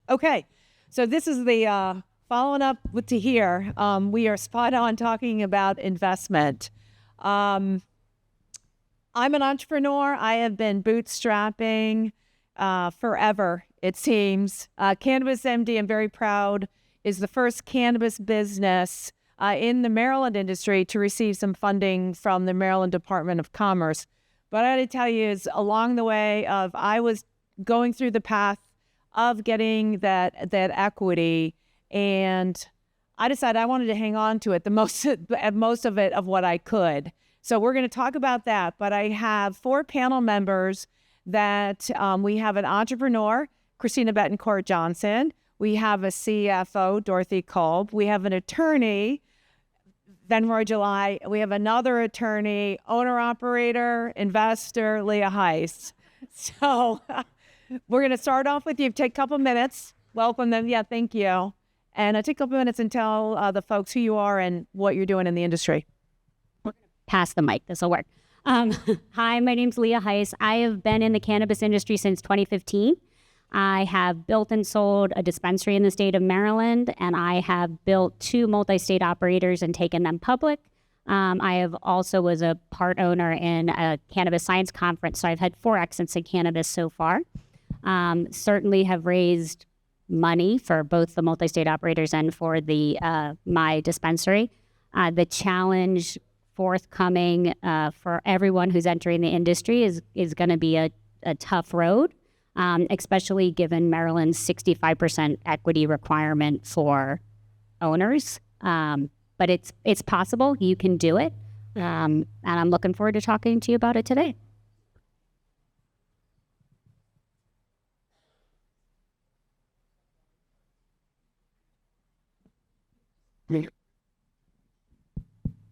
Okay, so this is the following up to here. We are spot on talking about investment. I'm an entrepreneur. I have been bootstrapping forever, it seems. CannabizMD, I'm very proud, is the first cannabis business in the Maryland industry to receive some funding from the Maryland Department of Commerce. But I got to tell you, is along the way of I was going through the path of getting that equity, and I decided I wanted to hang on to it the most of it of what I could. So we're going to talk about that. But I have 4 panel members that we have an entrepreneur, Christina Betancourt Johnson. We have a CFO, Dorothy Kolb. We have an attorney, Benroy July. We have another attorney, owner-operator, investor, Leah Heiss. So we're going to start off with you. Take a couple minutes. Welcome them. Yeah, thank you. And take a couple minutes and tell the folks who you are and what you're doing in the industry. Pass the mic. This will work. Hi, my name's Leah Heiss. I have been in the cannabis industry since 2015. I have built and sold a dispensary in the state of Maryland, and I have built 2 multi-state operators and taken them public. I have also was a part owner in a cannabis science conference, so I've had 4 exits in cannabis so far. Certainly have raised money for both the multi-state operators and for the my dispensary. The challenge forthcoming for everyone who's entering the industry is going to be a tough road, especially given Maryland's 65% equity requirement for owners. But it's possible. You can do it. And I'm looking forward to talking to you about it today.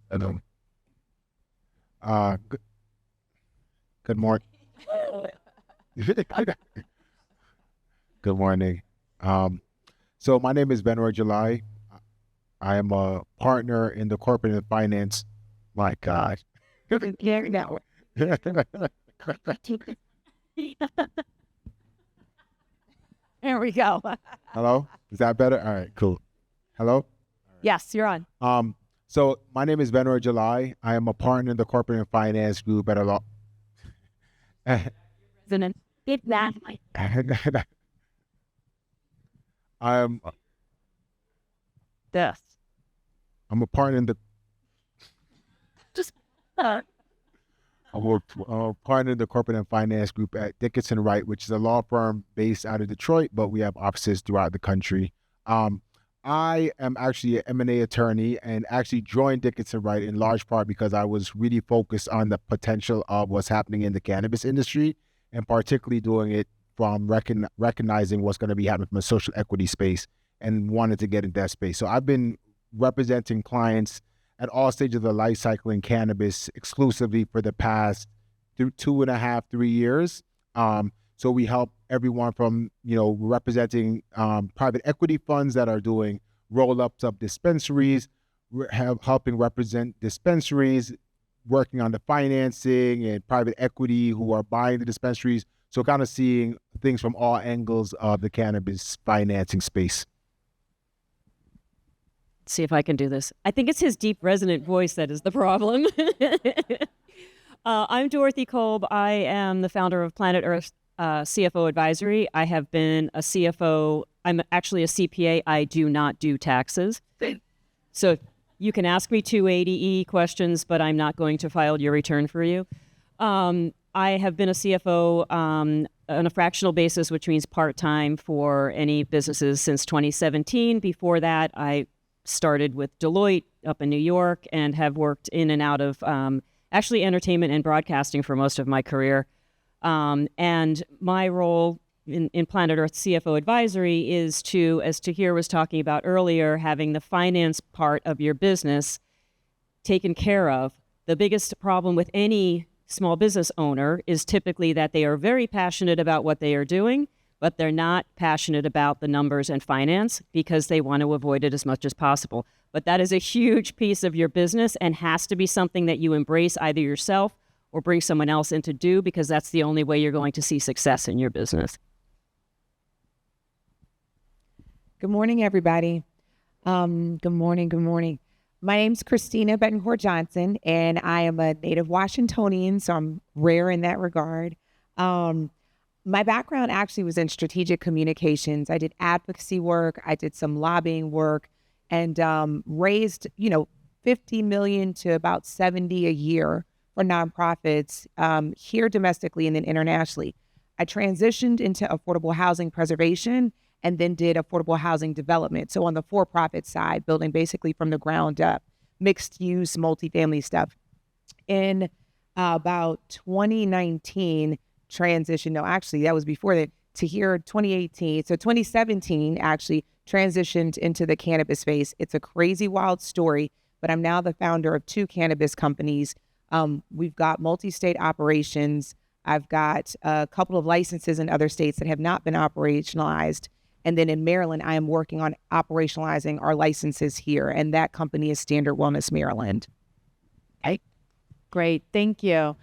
Hello. Good morning. Good morning. So my name is Benroy July. I am a partner in the corporate and finance. My God. There we go. Hello? Is that better? All right, cool. Hello? Yes, you're on. So my name is Benroy July. I am a partner in the corporate and finance group at a law. I'm a partner in the. I'm a partner in the corporate and finance group at Dickinson Wright, which is a law firm based out of Detroit, but we have offices throughout the country. I am actually an M&A attorney and actually joined Dickinson Wright in large part because I was really focused on the potential of what's happening in the cannabis industry, and particularly doing it from recognizing what's going to be happening from a social equity space and wanted to get into that space. So I've been representing clients at all stages of the life cycle in cannabis exclusively for the past 2.5, 3 years. So we help everyone from, representing private equity funds that are doing roll-ups of dispensaries, helping represent dispensaries, working on the financing, and private equity who are buying the dispensaries. So kind of seeing things from all angles of the cannabis financing space. Let's see if I can do this. I think it's his deep resonant voice that is the problem. I'm Dorothy Kolb. I am the founder of Planet Earth CFO Advisory. I have been a CFO. I'm actually a CPA. I do not do taxes. So you can ask me 280E questions, but I'm not going to file your return for you. I have been a CFO on a fractional basis, which means part-time for any businesses since 2017. Before that, I started with Deloitte up in New York and have worked in and out of actually entertainment and broadcasting for most of my career. And my role in Planet Earth CFO Advisory is to, as Tahir was talking about earlier, having the finance part of your business taken care of. The biggest problem with any small business owner is typically that they are very passionate about what they are doing, but they're not passionate about the numbers and finance because they want to avoid it as much as possible. But that is a huge piece of your business and has to be something that you embrace either yourself or bring someone else in to do, because that's the only way you're going to see success in your business. Good morning, everybody. Good morning. My name's Christina Betancourt Johnson, and I am a native Washingtonian, so I'm rare in that regard. My background actually was in strategic communications. I did advocacy work, I did some lobbying work, and raised, 50 million to about 70 a year for nonprofits here domestically and then internationally. I transitioned into affordable housing preservation and then did affordable housing development. So on the for-profit side, building basically from the ground up, mixed use, multifamily stuff. In about 2019, that was before that, to here 2018. So 2017 actually transitioned into the cannabis space. It's a crazy, wild story, but I'm now the founder of 2 cannabis companies. We've got multi-state operations. I've got a couple of licenses in other states that have not been operationalized. And then in Maryland, I am working on operationalizing our licenses here. And that company is Standard Wellness Maryland. Okay. Great. Thank you.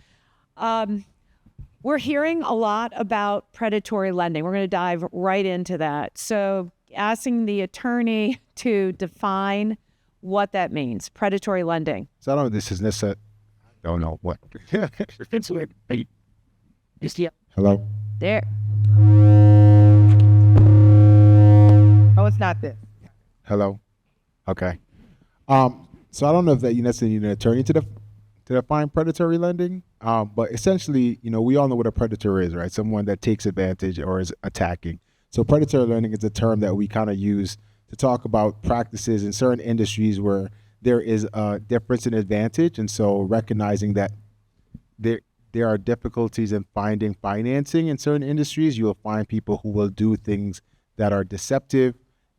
We're hearing a lot about predatory lending. We're going to dive right into that. So asking the attorney to define what that means, predatory lending. So I don't know if this is necessary. I don't know what. Hello? There. Oh, it's not this. Hello? Okay. So I don't know if that you necessarily need an attorney to define predatory lending. But essentially, we all know what a predator is, right? Someone that takes advantage or is attacking. So predatory lending is a term that we kind of use to talk about practices in certain industries where there is a difference in advantage. And so recognizing that there are difficulties in finding financing in certain industries, you will find people who will do things that are deceptive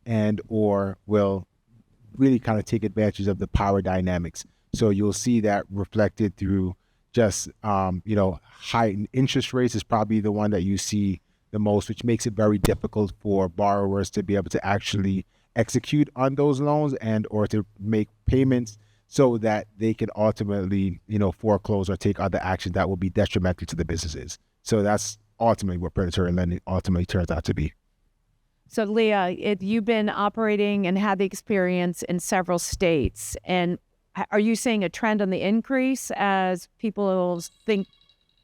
and or will really kind of take advantage of the power dynamics. So you'll see that reflected through just, high interest rates is probably the one that you see the most, which makes it very difficult for borrowers to be able to actually execute on those loans and or to make payments so that they can ultimately, foreclose or take other action that will be detrimental to the businesses. So that's ultimately what predatory lending ultimately turns out to be. So Leah, you've been operating and had the experience in several states. And are you seeing a trend on the increase as people think,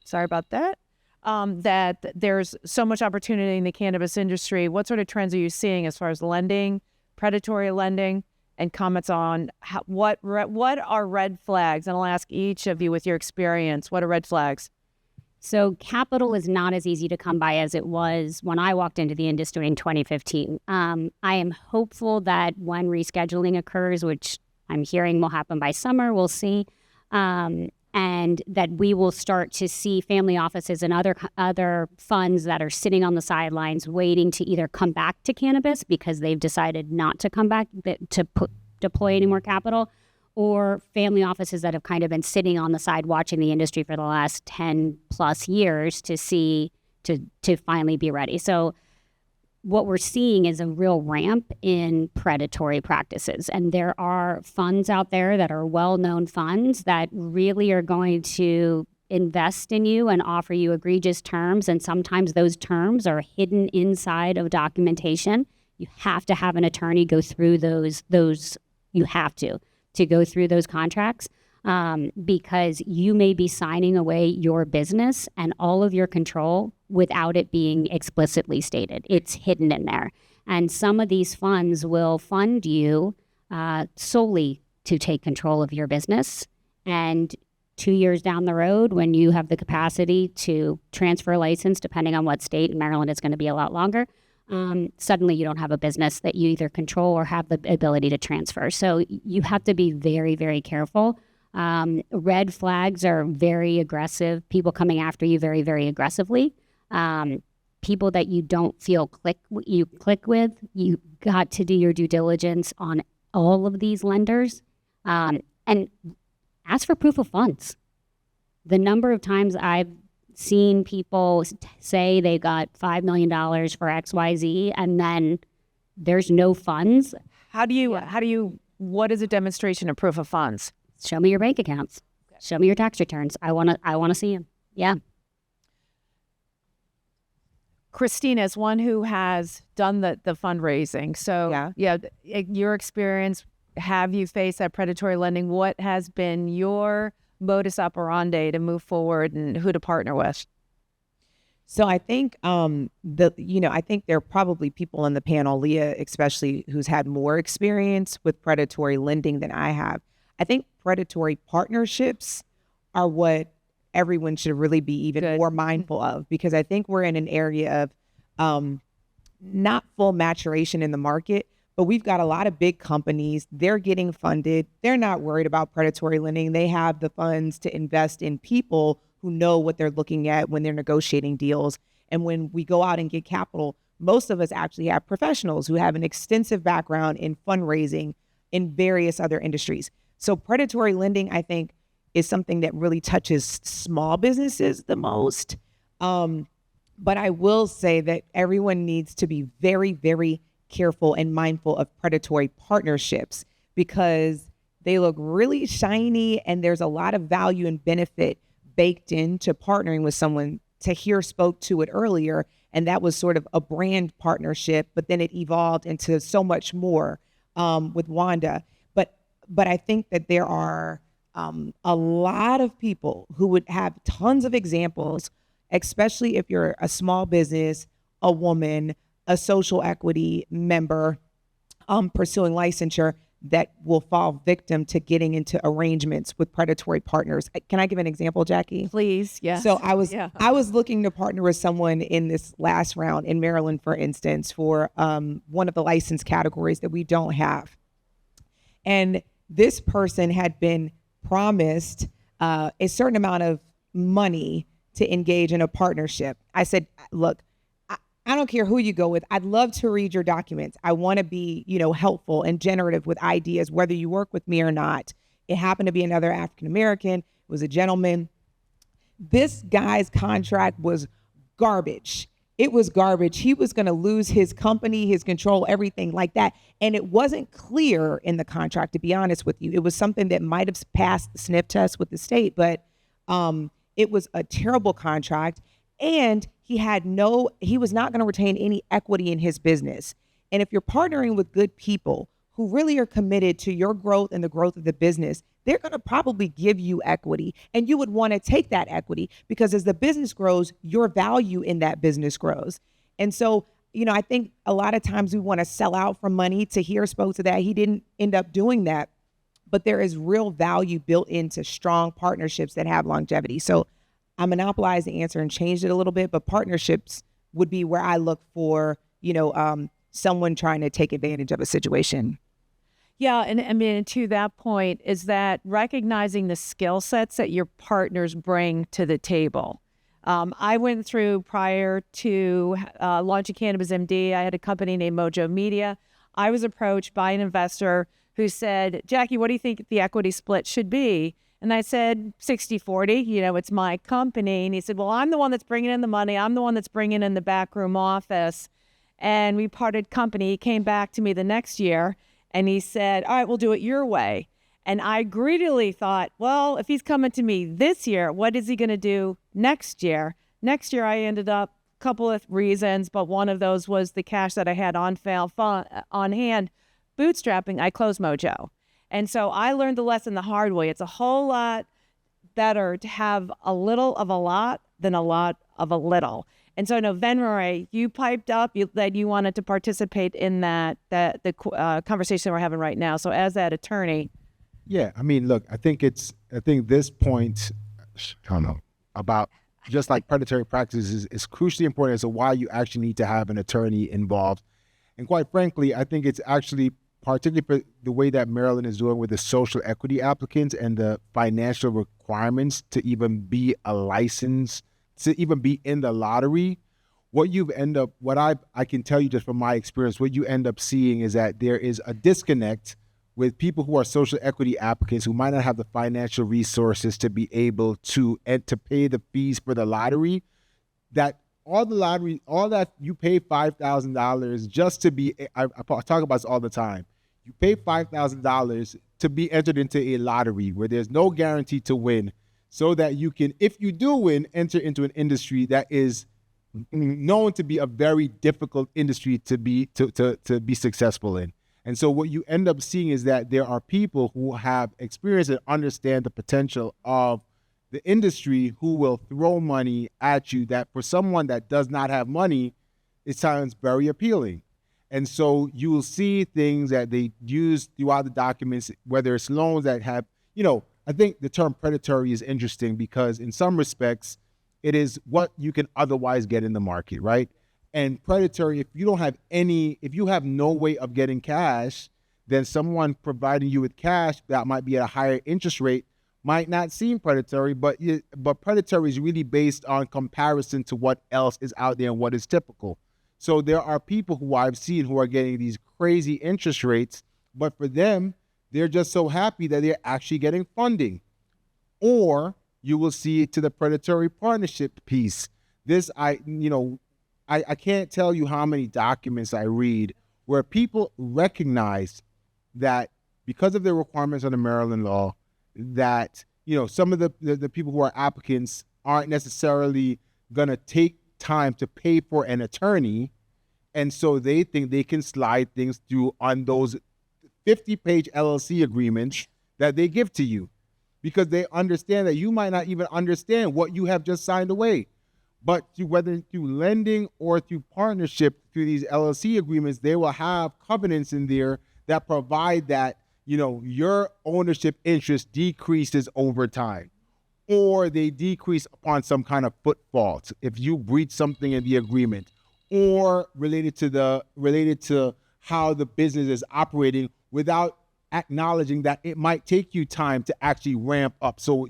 sorry about that, that there's so much opportunity in the cannabis industry? What sort of trends are you seeing as far as lending, predatory lending, and comments on what are red flags? And I'll ask each of you with your experience, what are red flags? So capital is not as easy to come by as it was when I walked into the industry in 2015. I am hopeful that when rescheduling occurs, which I'm hearing will happen by summer, we'll see, and that we will start to see family offices and other funds that are sitting on the sidelines waiting to either come back to cannabis because they've decided not to come back to deploy any more capital, or family offices that have kind of been sitting on the side watching the industry for the last 10 plus years to finally be ready. So what we're seeing is a real ramp in predatory practices. And there are funds out there that are well-known funds that really are going to invest in you and offer you egregious terms. And sometimes those terms are hidden inside of documentation. You have to have an attorney go through those you have to go through those contracts because you may be signing away your business and all of your control without it being explicitly stated. It's hidden in there. And some of these funds will fund you solely to take control of your business. And 2 years down the road, when you have the capacity to transfer a license, depending on what state, in Maryland it's going to be a lot longer, suddenly you don't have a business that you either control or have the ability to transfer. So you have to be very, very careful. Red flags are very aggressive, people coming after you very, very aggressively. People that you don't feel click with, you got to do your due diligence on all of these lenders and ask for proof of funds. The number of times I've seen people say they got $5 million for XYZ and then there's no funds. What is a demonstration of proof of funds? Show me your bank accounts. Show me your tax returns. I want to see them. Yeah. Christina, as one who has done the fundraising, so your experience, have you faced that predatory lending? What has been your modus operandi to move forward and who to partner with? So I think I think there are probably people on the panel, Leah especially, who's had more experience with predatory lending than I have. I think predatory partnerships are what everyone should really be even more mindful of, because I think we're in an area of not full maturation in the market, but we've got a lot of big companies. They're getting funded. They're not worried about predatory lending. They have the funds to invest in people who know what they're looking at when they're negotiating deals. And when we go out and get capital, most of us actually have professionals who have an extensive background in fundraising in various other industries. So predatory lending, I think, is something that really touches small businesses the most. But I will say that everyone needs to be very, very careful and mindful of predatory partnerships, because they look really shiny and there's a lot of value and benefit baked into partnering with someone. Tahir spoke to it earlier, and that was sort of a brand partnership, but then it evolved into so much more with Wanda. But I think that there are a lot of people who would have tons of examples, especially if you're a small business, a woman, a social equity member pursuing licensure, that will fall victim to getting into arrangements with predatory partners. Can I give an example, Jackie? Please, yes. So I was looking to partner with someone in this last round in Maryland, for instance, for one of the license categories that we don't have. And this person had been promised a certain amount of money to engage in a partnership. I said, look, I don't care who you go with. I'd love to read your documents. I want to be, helpful and generative with ideas, whether you work with me or not. It happened to be another African-American. It was a gentleman. This guy's contract was garbage. It was garbage. He was going to lose his company, his control, everything like that. And it wasn't clear in the contract, to be honest with you. It was something that might have passed the sniff test with the state, but it was a terrible contract. And he was not going to retain any equity in his business. And if you're partnering with good people who really are committed to your growth and the growth of the business, they're going to probably give you equity. And you would want to take that equity, because as the business grows, your value in that business grows. And so, I think a lot of times we want to sell out for money. Tahir spoke to that. He didn't end up doing that. But there is real value built into strong partnerships that have longevity. So I monopolized the answer and changed it a little bit, but partnerships would be where I look for, someone trying to take advantage of a situation. Yeah, and I mean, to that point, is that recognizing the skill sets that your partners bring to the table. I went through, prior to launching CannabizMD, I had a company named Mojo Media. I was approached by an investor who said, Jackie, what do you think the equity split should be? And I said, 60-40, it's my company. And he said, well, I'm the one that's bringing in the money. I'm the one that's bringing in the backroom office. And we parted company. He came back to me the next year and he said, all right, we'll do it your way. And I greedily thought, well, if he's coming to me this year, what is he going to do next year? Next year, I ended up, a couple of reasons, but one of those was the cash that I had on hand, bootstrapping. I closed Mojo. And so I learned the lesson the hard way. It's a whole lot better to have a little of a lot than a lot of a little. And so, Venray, you piped up that you wanted to participate in the conversation we're having right now. So as that attorney. Yeah, I mean, look, I think this point, I don't know, about just like predatory practices is crucially important as to why you actually need to have an attorney involved. And quite frankly, I think it's actually particularly for the way that Maryland is doing with the social equity applicants and the financial requirements to even be a license, to even be in the lottery. What I can tell you just from my experience, what you end up seeing is that there is a disconnect with people who are social equity applicants who might not have the financial resources to be able to pay the fees for the lottery. All that you pay $5,000 just to be, I talk about this all the time. You pay $5,000 to be entered into a lottery where there's no guarantee to win, so that you can, if you do win, enter into an industry that is known to be a very difficult industry to be successful in. And so what you end up seeing is that there are people who have experience and understand the potential of the industry who will throw money at you that for someone that does not have money, it sounds very appealing. And so you will see things that they use throughout the documents, whether it's loans that have, I think the term predatory is interesting because in some respects, it is what you can otherwise get in the market, right? And predatory, if you have no way of getting cash, then someone providing you with cash that might be at a higher interest rate might not seem predatory, but predatory is really based on comparison to what else is out there and what is typical. So there are people who I've seen who are getting these crazy interest rates, but for them, they're just so happy that they're actually getting funding. Or you will see to the predatory partnership piece. This, I can't tell you how many documents I read where people recognize that because of the requirements of the Maryland law, that, some of the people who are applicants aren't necessarily going to take time to pay for an attorney. And so they think they can slide things through on those 50-page LLC agreements that they give to you because they understand that you might not even understand what you have just signed away. But whether through lending or through partnership, through these LLC agreements, they will have covenants in there that provide that, your ownership interest decreases over time, or they decrease upon some kind of footfall if you breach something in the agreement, or related to how the business is operating without acknowledging that it might take you time to actually ramp up. So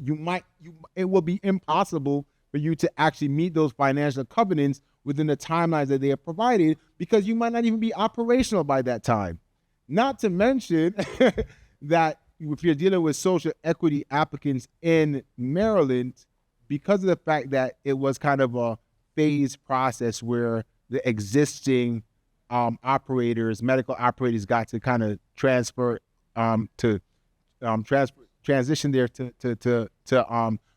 it will be impossible for you to actually meet those financial covenants within the timelines that they have provided because you might not even be operational by that time. Not to mention that if you're dealing with social equity applicants in Maryland, because of the fact that it was kind of a phased process where the existing medical operators got to kind of transition there to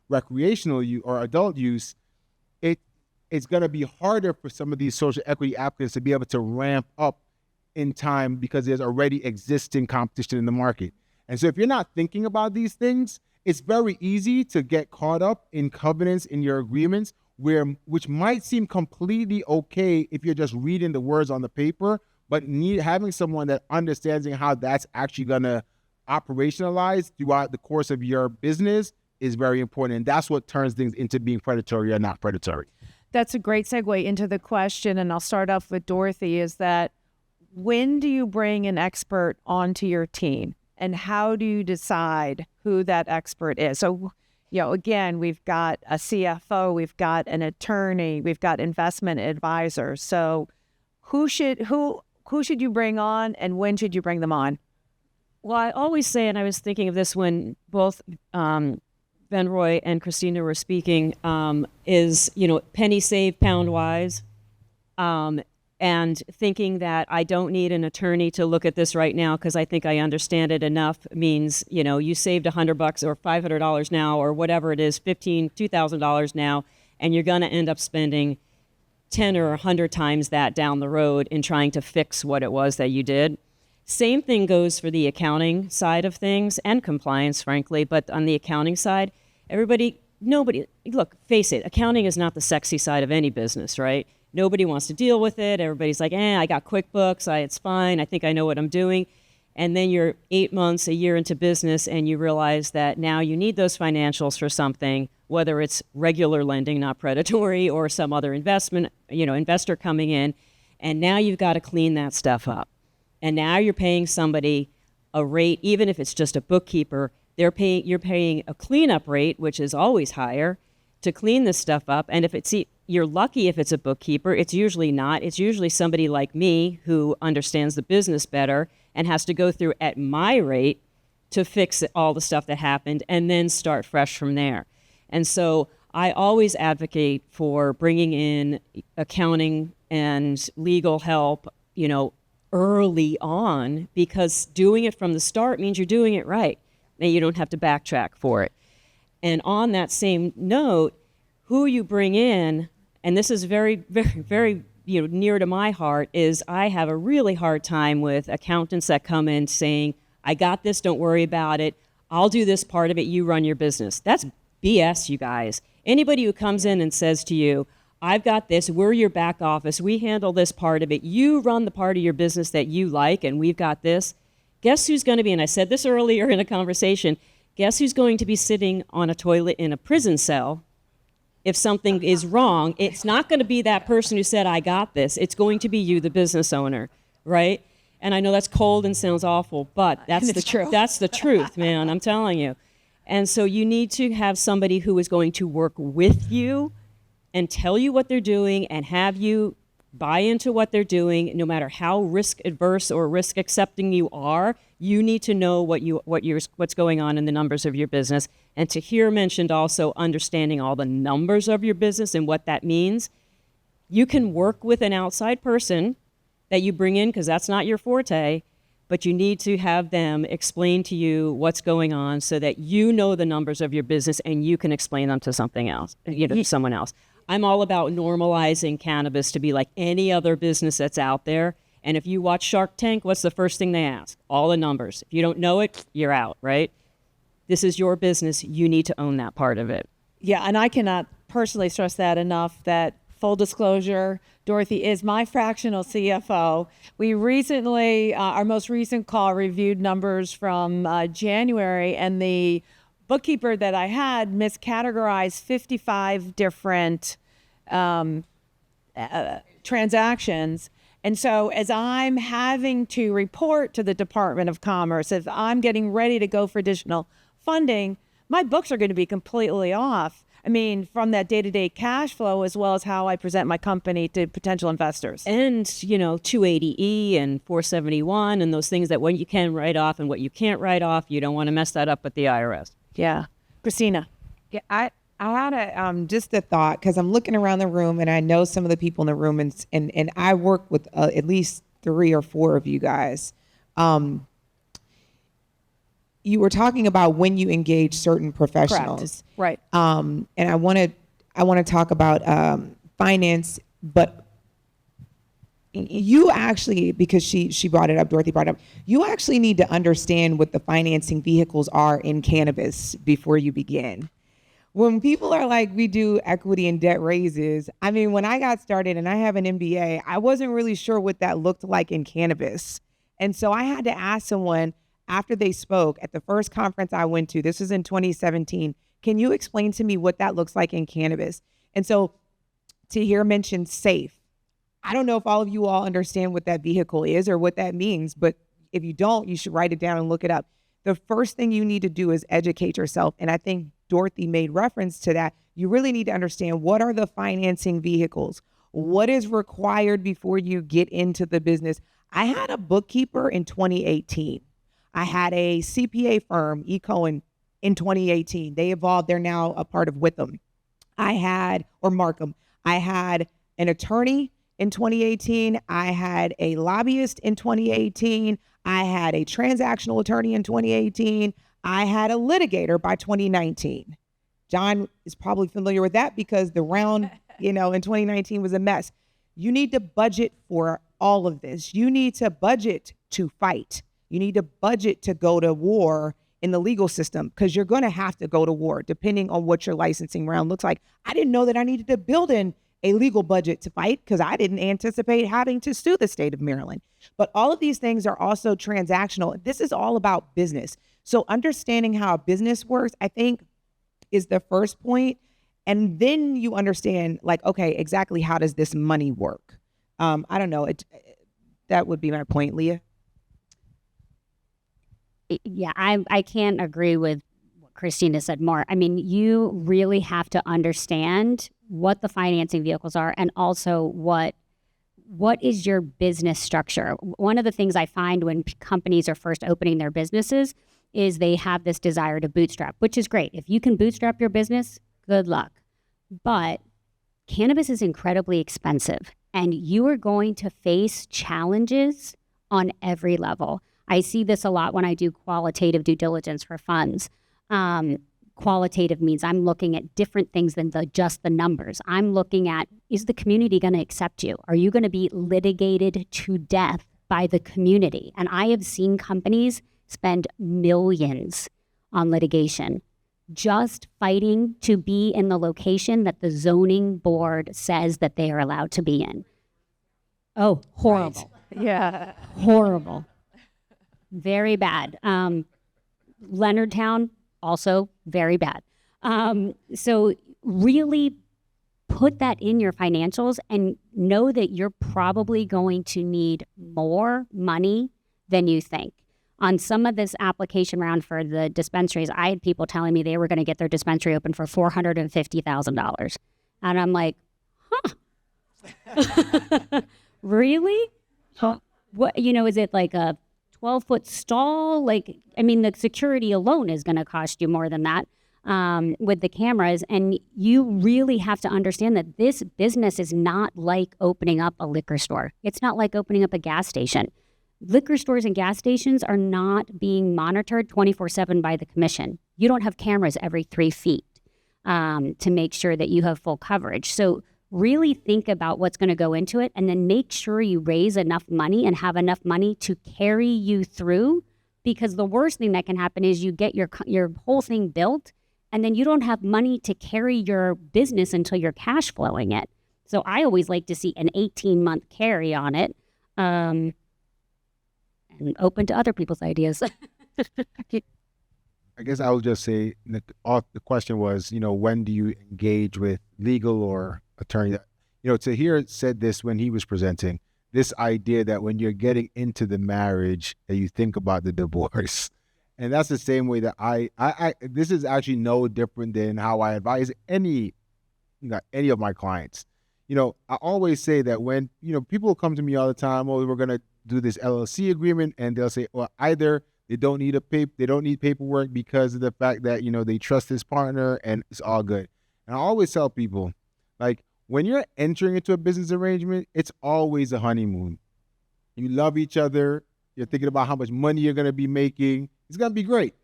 recreational use or adult use, it's going to be harder for some of these social equity applicants to be able to ramp up in time because there's already existing competition in the market. And so if you're not thinking about these things, it's very easy to get caught up in covenants in your agreements which might seem completely okay if you're just reading the words on the paper, but having someone that understands how that's actually going to operationalize throughout the course of your business is very important. And that's what turns things into being predatory or not predatory. That's a great segue into the question, and I'll start off with Dorothy, is that when do you bring an expert onto your team, and how do you decide who that expert is? So, again, we've got a CFO, we've got an attorney, we've got investment advisors. So who should you bring on, and when should you bring them on? Well, I always say, and I was thinking of this when both Ben Roy and Christina were speaking, is, penny saved, pound wise. And thinking that I don't need an attorney to look at this right now because I think I understand it enough means, you saved $100 or $500 now or whatever it is, $2,000 now, and you're going to end up spending 10 or 100 times that down the road in trying to fix what it was that you did. Same thing goes for the accounting side of things and compliance, frankly, but on the accounting side, look, face it, accounting is not the sexy side of any business, right? Nobody wants to deal with it. Everybody's like, I got QuickBooks. It's fine. I think I know what I'm doing. And then you're 8 months, a year into business, and you realize that now you need those financials for something, whether it's regular lending, not predatory, or some other investor coming in. And now you've got to clean that stuff up. And now you're paying somebody a rate, even if it's just a bookkeeper, you're paying a cleanup rate, which is always higher, to clean this stuff up. And you're lucky if it's a bookkeeper. It's usually not. It's usually somebody like me who understands the business better and has to go through at my rate to fix all the stuff that happened and then start fresh from there. And so I always advocate for bringing in accounting and legal help, early on, because doing it from the start means you're doing it right and you don't have to backtrack for it. And on that same note, who you bring in and this is very, very, very near to my heart, is I have a really hard time with accountants that come in saying, I got this, don't worry about it. I'll do this part of it, you run your business. That's BS, you guys. Anybody who comes in and says to you, I've got this, we're your back office, we handle this part of it, you run the part of your business that you like, and we've got this. Guess who's going to be, and I said this earlier in a conversation, guess who's going to be sitting on a toilet in a prison cell if something is wrong? It's not going to be that person who said, I got this. It's going to be you, the business owner, right? And I know that's cold and sounds awful, but that's the truth. That's the truth, man, I'm telling you. And so you need to have somebody who is going to work with you and tell you what they're doing and have you buy into what they're doing. No matter how risk adverse or risk accepting you are, you need to know what's going on in the numbers of your business. And to hear mentioned also understanding all the numbers of your business and what that means. You can work with an outside person that you bring in because that's not your forte, but you need to have them explain to you what's going on so that you know the numbers of your business and you can explain them to something else, to someone else. I'm all about normalizing cannabis to be like any other business that's out there. And if you watch Shark Tank, what's the first thing they ask? All the numbers. If you don't know it, you're out, right? This is your business. You need to own that part of it. Yeah, and I cannot personally stress that enough, that full disclosure, Dorothy is my fractional CFO. We recently, our most recent call reviewed numbers from January, and the bookkeeper that I had miscategorized 55 different transactions. And so as I'm having to report to the Department of Commerce, if I'm getting ready to go for additional funding, my books are going to be completely off. I mean, from that day-to-day cash flow, as well as how I present my company to potential investors. And, 280E and 471 and those things that what you can write off and what you can't write off, you don't want to mess that up with the IRS. Yeah. Christina. Yeah, I had just a thought, because I'm looking around the room and I know some of the people in the room, and I work with at least 3 or 4 of you guys. You were talking about when you engage certain professionals. Correct. Right. And I want to talk about finance, but you actually, because she brought it up, Dorothy brought it up, you actually need to understand what the financing vehicles are in cannabis before you begin. When people are like, we do equity and debt raises, I mean, when I got started and I have an MBA, I wasn't really sure what that looked like in cannabis. And so I had to ask someone after they spoke at the first conference I went to, this was in 2017, can you explain to me what that looks like in cannabis? And so to hear mentioned SAFE, I don't know if all of you all understand what that vehicle is or what that means, but if you don't, you should write it down and look it up. The first thing you need to do is educate yourself. And I think Dorothy made reference to that. You really need to understand, what are the financing vehicles? What is required before you get into the business? I had a bookkeeper in 2018. I had a CPA firm, Cohen, in 2018. They evolved. They're now a part of Witham. Markham. I had an attorney in 2018. I had a lobbyist in 2018. I had a transactional attorney in 2018. I had a litigator by 2019. John is probably familiar with that because the round, in 2019 was a mess. You need to budget for all of this. You need to budget to fight. You need to budget to go to war in the legal system, because you're going to have to go to war depending on what your licensing round looks like. I didn't know that I needed to build in a legal budget to fight, because I didn't anticipate having to sue the state of Maryland. But all of these things are also transactional. This is all about business. So understanding how a business works, I think, is the first point. And then you understand, like, okay, exactly how does this money work? I don't know. That would be my point, Leah. Yeah, I can't agree with what Christina said more. I mean, you really have to understand what the financing vehicles are, and also what is your business structure. One of the things I find when companies are first opening their businesses is they have this desire to bootstrap, which is great. If you can bootstrap your business, good luck. But cannabis is incredibly expensive, and you are going to face challenges on every level. I see this a lot when I do qualitative due diligence for funds. qualitative means I'm looking at different things than just the numbers. I'm looking at, is the community going to accept you? Are you going to be litigated to death by the community? And I have seen companies spend millions on litigation just fighting to be in the location that the zoning board says that they are allowed to be in. Oh, horrible. Yeah. Horrible. Very bad. Leonardtown, also very bad. So really put that in your financials and know that you're probably going to need more money than you think. On some of this application round for the dispensaries, I had people telling me they were going to get their dispensary open for $450,000. And I'm like, huh? Really? What, is it like a 12-foot stall? Like, I mean, the security alone is going to cost you more than that with the cameras. And you really have to understand that this business is not like opening up a liquor store. It's not like opening up a gas station. Liquor stores and gas stations are not being monitored 24/7 by the commission. You don't have cameras every 3 feet to make sure that you have full coverage. So really think about what's going to go into it, and then make sure you raise enough money and have enough money to carry you through, because the worst thing that can happen is you get your whole thing built and then you don't have money to carry your business until you're cash flowing it. So I always like to see an 18-month carry on it, and open to other people's ideas. I guess I would just say the question was, when do you engage with legal or attorney? Tahir said this when he was presenting, this idea that when you're getting into the marriage that you think about the divorce. And that's the same way that I this is actually no different than how I advise any of my clients. I always say that when, people come to me all the time, oh, we're going to do this LLC agreement, and they'll say, well, either they don't need paperwork because of the fact that, they trust this partner and it's all good. And I always tell people, like, when you're entering into a business arrangement, it's always a honeymoon. You love each other. You're thinking about how much money you're going to be making. It's going to be great.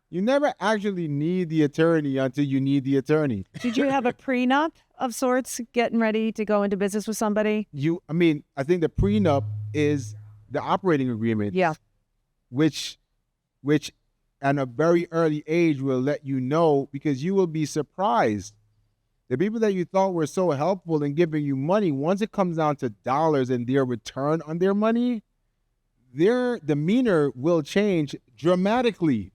You never actually need the attorney until you need the attorney. Did you have a prenup of sorts getting ready to go into business with somebody? I think the prenup is the operating agreement. Yeah. Which at a very early age will let you know, because you will be surprised. The people that you thought were so helpful in giving you money, once it comes down to dollars and their return on their money, their demeanor will change dramatically.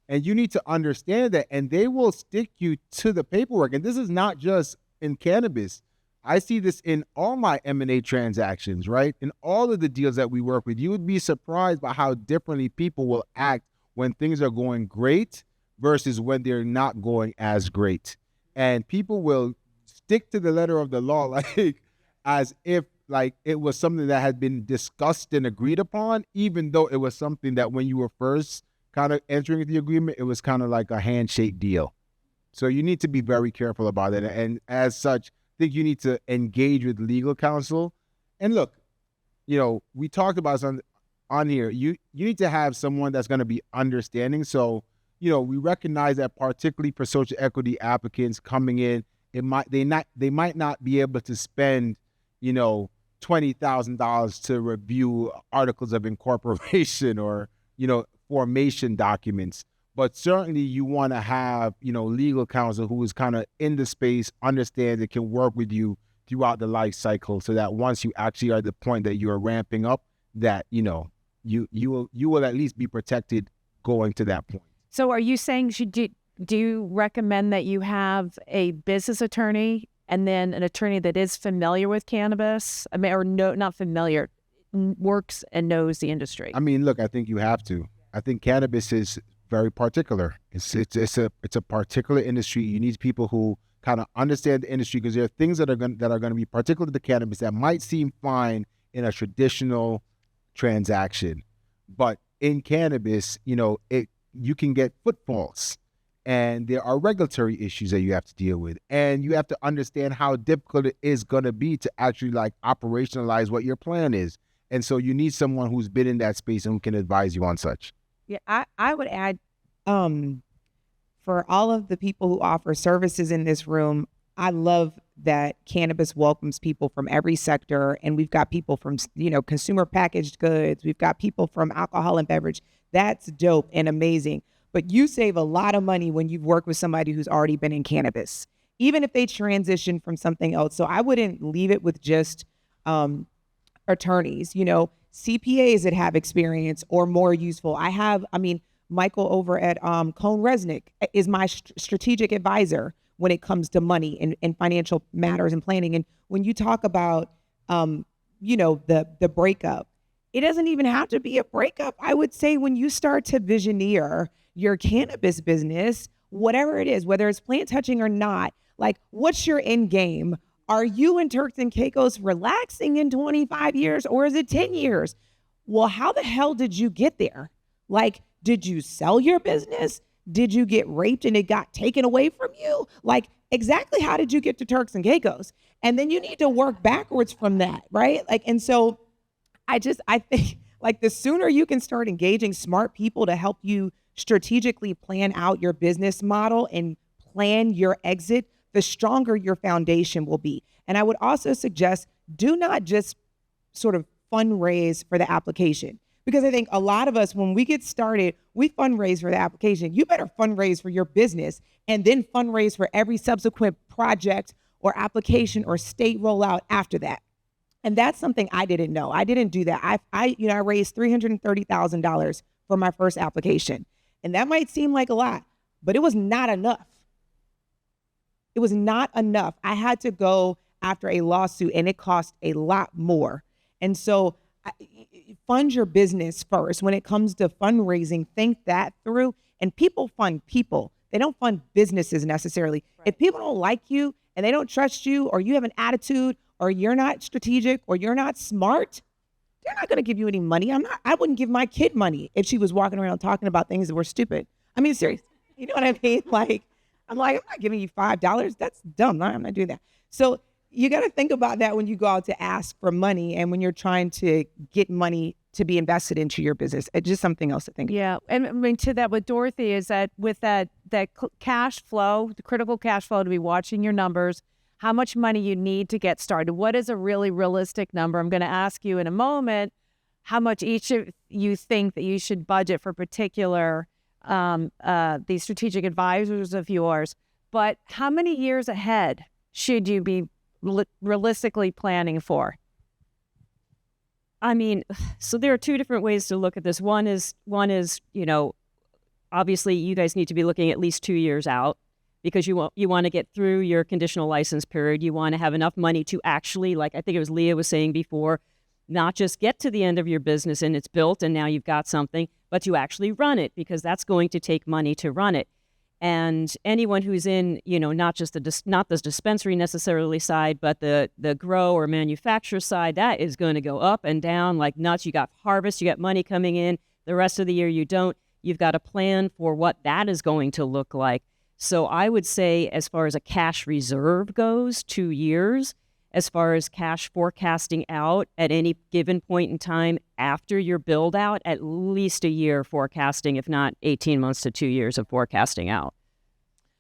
And you need to understand that, and they will stick you to the paperwork. And this is not just in cannabis. I see this in all my M&A transactions, right? In all of the deals that we work with, you would be surprised by how differently people will act when things are going great versus when they're not going as great. And people will stick to the letter of the law, like as if like it was something that had been discussed and agreed upon, even though it was something that when you were first kind of entering the agreement, it was kind of like a handshake deal. So you need to be very careful about it. And as such, I think you need to engage with legal counsel. And look, we talked about something on here. You need to have someone that's going to be understanding. So, we recognize that particularly for social equity applicants coming in, they might not be able to spend, $20,000 to review articles of incorporation or, formation documents. But certainly you want to have, legal counsel who is kind of in the space, understands and can work with you throughout the life cycle, so that once you actually are at the point that you are ramping up, that, you will at least be protected going to that point. So are you saying, do you recommend that you have a business attorney and then an attorney that is familiar with cannabis? I mean, or not familiar, works and knows the industry? I mean, look, I think you have to. I think cannabis is very particular. It's a particular industry. You need people who kind of understand the industry, because there are things that are going to be particular to cannabis that might seem fine in a traditional transaction, but in cannabis, you can get footfalls, and there are regulatory issues that you have to deal with, and you have to understand how difficult it is going to be to actually like operationalize what your plan is. And so you need someone who's been in that space and who can advise you on such. Yeah, I would add, for all of the people who offer services in this room, I love that cannabis welcomes people from every sector. And we've got people from, consumer packaged goods. We've got people from alcohol and beverage. That's dope and amazing. But you save a lot of money when you've worked with somebody who's already been in cannabis, even if they transition from something else. So I wouldn't leave it with just attorneys, CPAs that have experience or more useful. Michael over at Cone Resnick is my strategic advisor when it comes to money and financial matters and planning. And when you talk about, the breakup, it doesn't even have to be a breakup. I would say when you start to visioneer your cannabis business, whatever it is, whether it's plant touching or not, like, what's your end game? Are you and Turks and Caicos relaxing in 25 years or is it 10 years? Well, how the hell did you get there? Like, did you sell your business? Did you get raped and it got taken away from you? Like, exactly how did you get to Turks and Caicos? And then you need to work backwards from that, right? Like, and so I think like the sooner you can start engaging smart people to help you strategically plan out your business model and plan your exit, the stronger your foundation will be. And I would also suggest do not just sort of fundraise for the application. Because I think a lot of us, when we get started, we fundraise for the application. You better fundraise for your business and then fundraise for every subsequent project or application or state rollout after that. And that's something I didn't know. I didn't do that. I raised $330,000 for my first application. And that might seem like a lot, but it was not enough. It was not enough. I had to go after a lawsuit and it cost a lot more. And so fund your business first. When it comes to fundraising, think that through. And people fund people. They don't fund businesses necessarily. Right. If people don't like you and they don't trust you, or you have an attitude, or you're not strategic, or you're not smart, they're not going to give you any money. I wouldn't give my kid money if she was walking around talking about things that were stupid. I mean, seriously, you know what I mean? I'm not giving you $5. That's dumb. I'm not doing that. So you got to think about that when you go out to ask for money and when you're trying to get money to be invested into your business. It's just something else to think about. Yeah. And I mean, to that with Dorothy is that with that cash flow, the critical cash flow, to be watching your numbers, how much money you need to get started. What is a really realistic number? I'm going to ask you in a moment how much each of you think that you should budget for particular these strategic advisors of yours. But how many years ahead should you be realistically planning for? I mean, so there are two different ways to look at this. One is, obviously you guys need to be looking at least 2 years out because you want to get through your conditional license period. You want to have enough money to actually, like I think it was Leah was saying before, not just get to the end of your business and it's built and now you've got something, but to actually run it, because that's going to take money to run it. And anyone who's in, not just not the dispensary necessarily side, but the grow or manufacturer side, that is going to go up and down like nuts. You got harvest, you got money coming in. The rest of the year you don't. You've got a plan for what that is going to look like. So I would say, as far as a cash reserve goes, 2 years. As far as cash forecasting out at any given point in time after your build out, at least a year forecasting, if not 18 months to 2 years of forecasting out.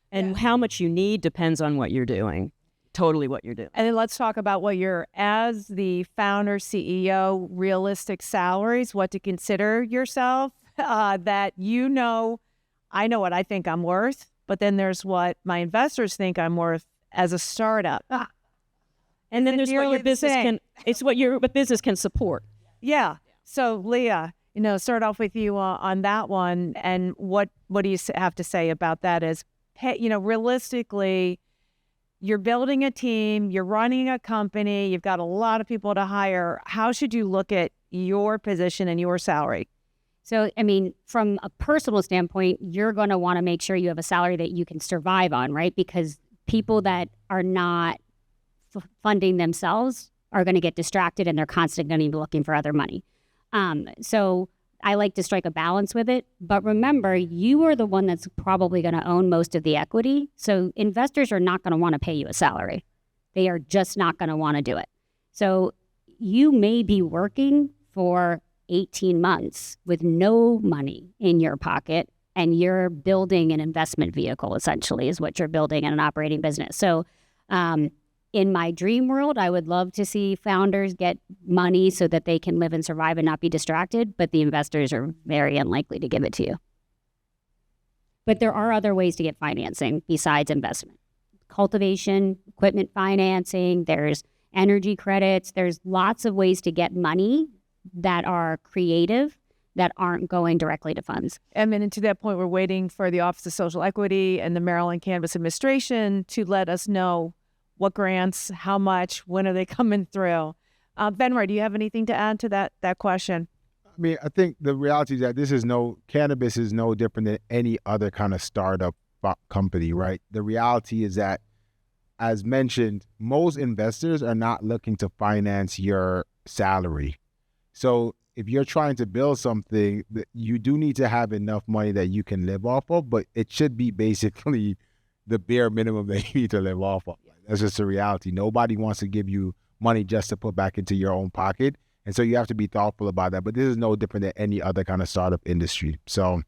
And how much you need depends on what you're doing, totally what you're doing. And then let's talk about what as the founder, CEO, realistic salaries, what to consider yourself, that I know what I think I'm worth, but then there's what my investors think I'm worth as a startup. And then there's what your business what your business can support. Yeah. So Leah, start off with you on that one. And what do you have to say about that as, realistically, you're building a team, you're running a company, you've got a lot of people to hire. How should you look at your position and your salary? So, I mean, from a personal standpoint, you're going to want to make sure you have a salary that you can survive on, right? Because people that are not funding themselves are going to get distracted and they're constantly going to be looking for other money. So I like to strike a balance with it. But remember, you are the one that's probably going to own most of the equity. So investors are not going to want to pay you a salary. They are just not going to want to do it. So you may be working for 18 months with no money in your pocket and you're building an investment vehicle, essentially, is what you're building in an operating business. So in my dream world, I would love to see founders get money so that they can live and survive and not be distracted, but the investors are very unlikely to give it to you. But there are other ways to get financing besides investment. Cultivation, equipment financing, there's energy credits, there's lots of ways to get money that are creative that aren't going directly to funds. And then to that point, we're waiting for the Office of Social Equity and the Maryland Cannabis Administration to let us know what grants, how much, when are they coming through. Benroy, do you have anything to add to that question? I mean, I think the reality is that cannabis is no different than any other kind of startup company, right? The reality is that, as mentioned, most investors are not looking to finance your salary. So if you're trying to build something, you do need to have enough money that you can live off of, but it should be basically the bare minimum that you need to live off of. That's just the reality. Nobody wants to give you money just to put back into your own pocket. And so you have to be thoughtful about that. But this is no different than any other kind of startup industry. So,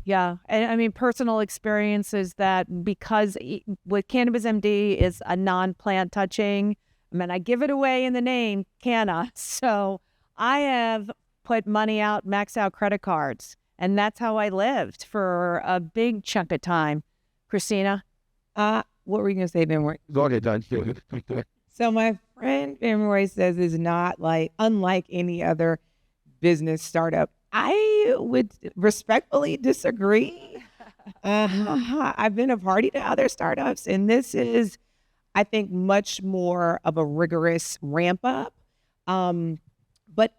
yeah. And I mean, personal experience is that because with CannabizMD is a non-plant touching, I mean, I give it away in the name, Canna. So I have put money out, maxed out credit cards. And that's how I lived for a big chunk of time. Christina? What were you going to say, Benroy? go ahead, Don. So my friend Benroy says it's not unlike any other business startup. I would respectfully disagree. I've been a party to other startups, and this is, I think, much more of a rigorous ramp up, but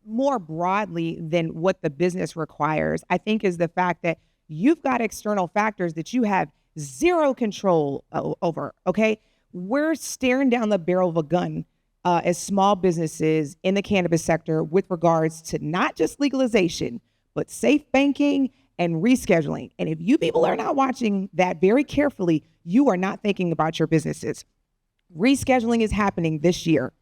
more broadly than what the business requires, I think, is the fact that you've got external factors that you have zero control over, okay? We're staring down the barrel of a gun as small businesses in the cannabis sector with regards to not just legalization, but safe banking and rescheduling. And if you people are not watching that very carefully, you are not thinking about your businesses. Rescheduling is happening this year.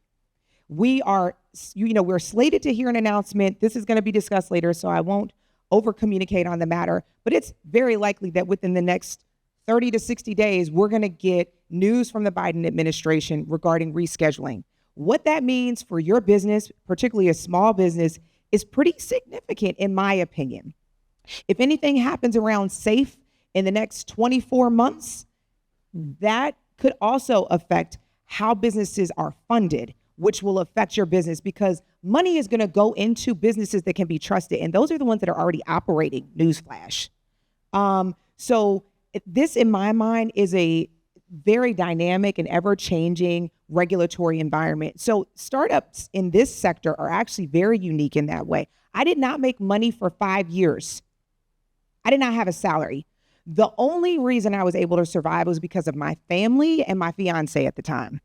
We are, we're slated to hear an announcement. This is going to be discussed later, so I won't over communicate on the matter, but it's very likely that within the next 30 to 60 days, we're going to get news from the Biden administration regarding rescheduling. What that means for your business, particularly a small business, is pretty significant in my opinion. If anything happens around SAFE in the next 24 months, that could also affect how businesses are funded, which will affect your business because money is going to go into businesses that can be trusted. And those are the ones that are already operating, newsflash. So this, in my mind, is a very dynamic and ever-changing regulatory environment. So startups in this sector are actually very unique in that way. I did not make money for 5 years. I did not have a salary. The only reason I was able to survive was because of my family and my fiance at the time,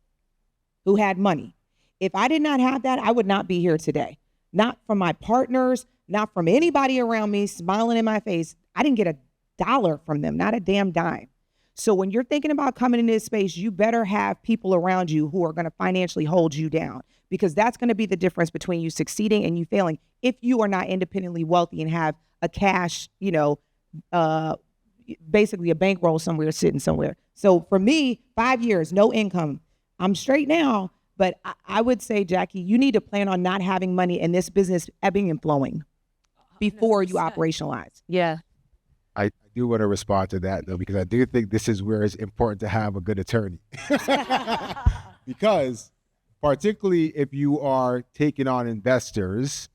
who had money. If I did not have that, I would not be here today. Not from my partners, not from anybody around me smiling in my face. I didn't get a dollar from them, not a damn dime. So when you're thinking about coming into this space, you better have people around you who are going to financially hold you down, because that's going to be the difference between you succeeding and you failing if you are not independently wealthy and have a cash, basically a bankroll somewhere sitting somewhere. So for me, 5 years, no income. I'm straight now, but I would say, Jackie, you need to plan on not having money in this business ebbing and flowing before you operationalize. Yeah. I do want to respond to that, though, because I do think this is where it's important to have a good attorney. Because particularly if you are taking on investors,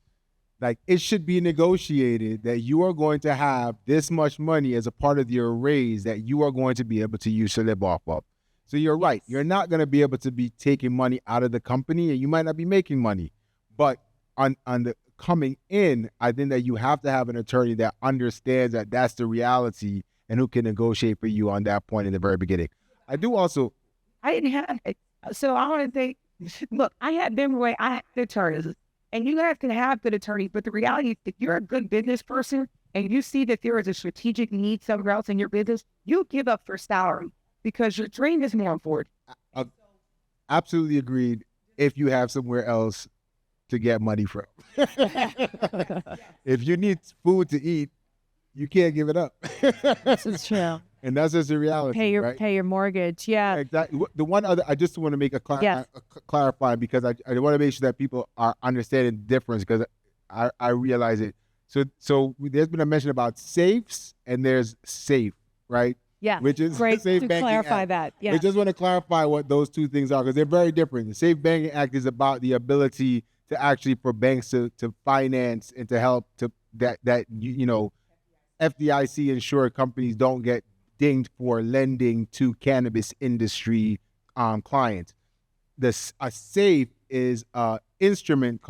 it should be negotiated that you are going to have this much money as a part of your raise that you are going to be able to use to live off of. So you're right. You're not going to be able to be taking money out of the company, and you might not be making money. But on the coming in, I think that you have to have an attorney that understands that that's the reality and who can negotiate for you on that point in the very beginning. I do also. I didn't have it. So I want to say, look, I had Benroy, I had attorneys, and you have to have good attorneys. But the reality is, if you're a good business person and you see that there is a strategic need somewhere else in your business, you give up for salary because your dream is more important. Absolutely agreed. If you have somewhere else to get money from. If you need food to eat, you can't give it up. This is true. And that's just the reality, right? Pay your mortgage. Yeah. Exactly. The one other, I just want to make Yes. clarify, because I want to make sure that people are understanding the difference, because I realize it. So there's been a mention about safes and there's safe, right? Yeah. Which is great Safe to Banking clarify Act. that. Yeah. I just want to clarify what those two things are, because they're very different. The Safe Banking Act is about the ability to actually, for banks to finance and to help to that you know, FDIC insured companies don't get dinged for lending to cannabis industry clients. A safe is an instrument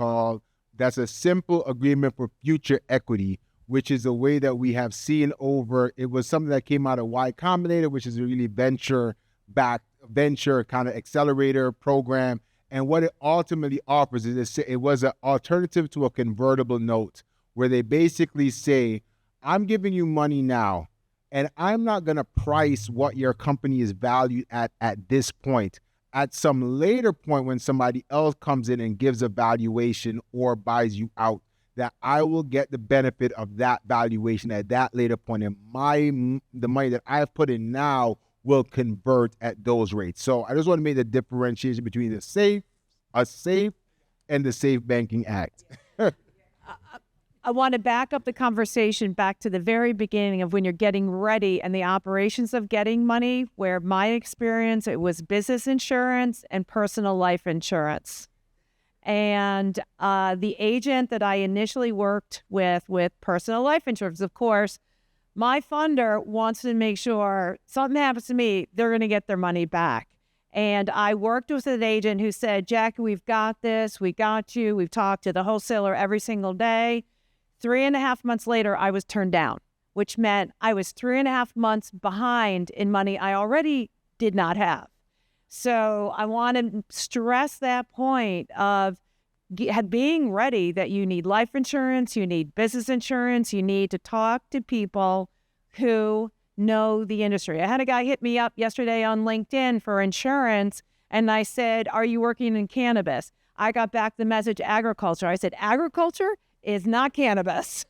that's a simple agreement for future equity, which is a way that we have seen over. It was something that came out of Y Combinator, which is a really venture kind of accelerator program. And what it ultimately offers is it was an alternative to a convertible note, where they basically say, I'm giving you money now, and I'm not going to price what your company is valued at this point. At some later point, when somebody else comes in and gives a valuation or buys you out, that I will get the benefit of that valuation at that later point, and the money that I have put in now will convert at those rates. So I just want to make the differentiation between a safe, and the Safe Banking Act. I want to back up the conversation back to the very beginning of when you're getting ready and the operations of getting money, where my experience, it was business insurance and personal life insurance. And the agent that I initially worked with personal life insurance, of course, my funder wants to make sure something happens to me, they're going to get their money back. And I worked with an agent who said, Jackie, we've got this. We got you. We've talked to the wholesaler every single day. 3.5 months later, I was turned down, which meant I was 3.5 months behind in money I already did not have. So I want to stress that point of being ready, that you need life insurance, you need business insurance, you need to talk to people who know the industry. I had a guy hit me up yesterday on LinkedIn for insurance, and I said, are you working in cannabis? I got back the message, agriculture. I said, agriculture is not cannabis.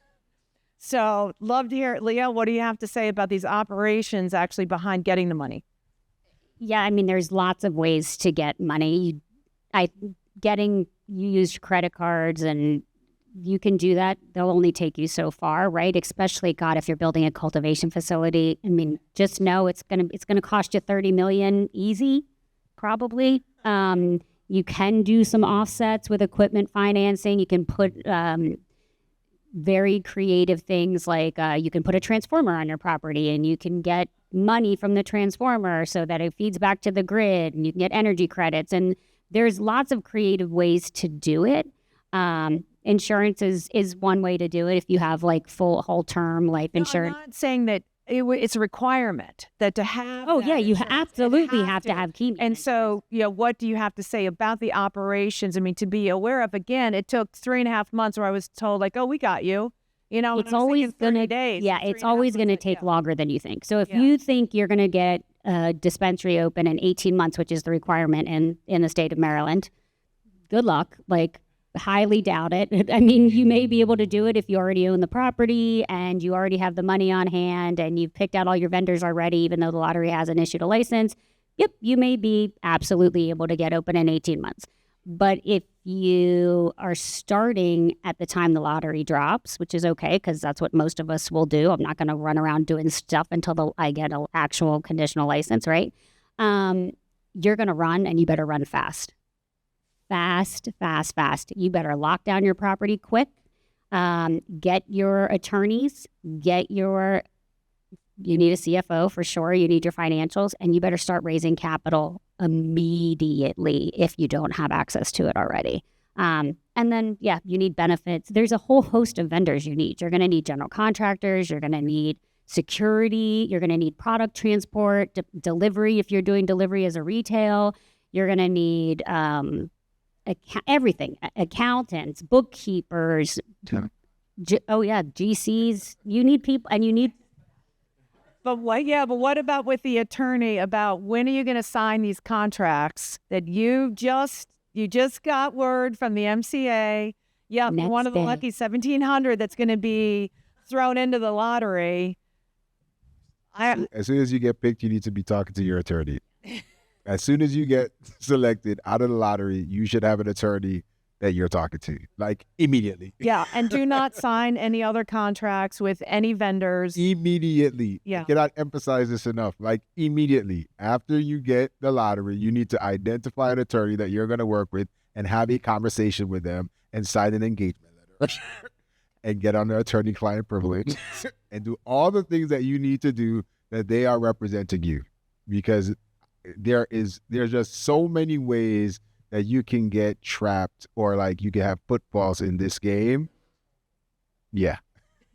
So love to hear it. Leah, what do you have to say about these operations actually behind getting the money? Yeah, I mean, there's lots of ways to get money. You use credit cards, and you can do that. They'll only take you so far, right? Especially, God, if you're building a cultivation facility. I mean, just know it's gonna cost you $30 million easy, probably. You can do some offsets with equipment financing. You can put very creative things like you can put a transformer on your property, and you can get money from the transformer so that it feeds back to the grid, and you can get energy credits. And there's lots of creative ways to do it. Insurance is one way to do it if you have like whole term life insurance. I'm not saying that it's a requirement that to have. Oh, that yeah, you insurance, absolutely have to have key. And so, what do you have to say about the operations? I mean, to be aware of, again, it took 3.5 months where I was told, like, oh, we got you. It's always gonna days. Yeah, it's always gonna take longer than you think. So if Yeah. you think you're gonna get a dispensary open in 18 months, which is the requirement in the state of Maryland, good luck. Like, highly doubt it. I mean, you may be able to do it if you already own the property and you already have the money on hand and you've picked out all your vendors already, even though the lottery hasn't issued a license. Yep, you may be absolutely able to get open in 18 months. But if you are starting at the time the lottery drops, which is okay, because that's what most of us will do. I'm not going to run around doing stuff until I get an actual conditional license, right? You're going to run, and you better run fast. Fast. You better lock down your property quick. Get your attorneys. You need a CFO for sure. You need your financials, and you better start raising capital immediately if you don't have access to it already. And then, you need benefits. There's a whole host of vendors you need. You're going to need general contractors. You're going to need security. You're going to need product transport, delivery if you're doing delivery as a retail. You're going to need everything, accountants, bookkeepers. GCs. You need people, and you need. But what about with the attorney about when are you going to sign these contracts that you just got word from the MCA? Yep, Next one of the day. lucky 1,700 that's going to be thrown into the lottery, As soon as you get picked, you need to be talking to your attorney. As soon as you get selected out of the lottery, you should have an attorney that you're talking to, like immediately. yeah, and do not sign any other contracts with any vendors. Immediately. Yeah. I cannot emphasize this enough. Like immediately after you get the lottery, you need to identify an attorney that you're going to work with and have a conversation with them and sign an engagement letter and get on the attorney-client privilege and do all the things that you need to do that they are representing you, because there's just so many ways that you can get trapped or like you can have pitfalls in this game. Yeah.